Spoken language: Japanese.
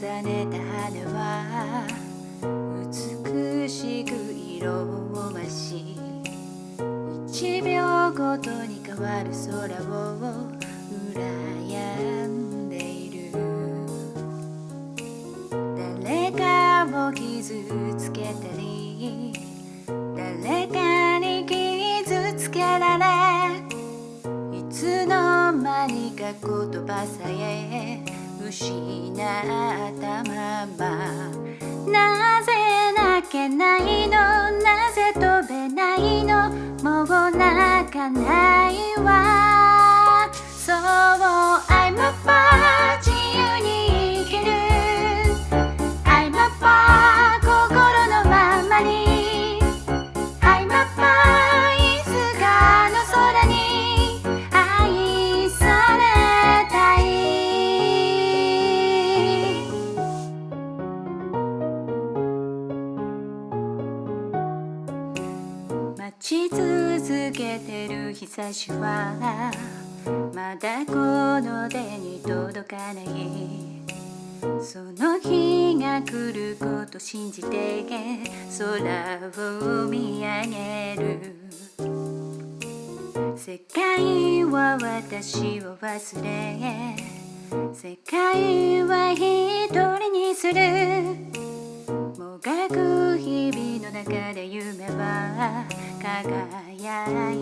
ねた羽は美しく色をまし、1秒ごとに変わる空を羨んでいる。誰かを傷つけたり、誰かに傷つけられ、いつの間にか言葉さえ失ったまま。なぜ泣けないの、なぜ飛べないの、もう泣かないわ。そう I'm a bar 自由に生きる。 I'm a bar 心のままに。 I'm a bar いつかの空に愛されたい。待ち続けてる日差しはまだこの手に届かない。その日が来ること信じて空を見上げる。世界は私を忘れ、世界は一人にする。もがく日々の中で夢は輝い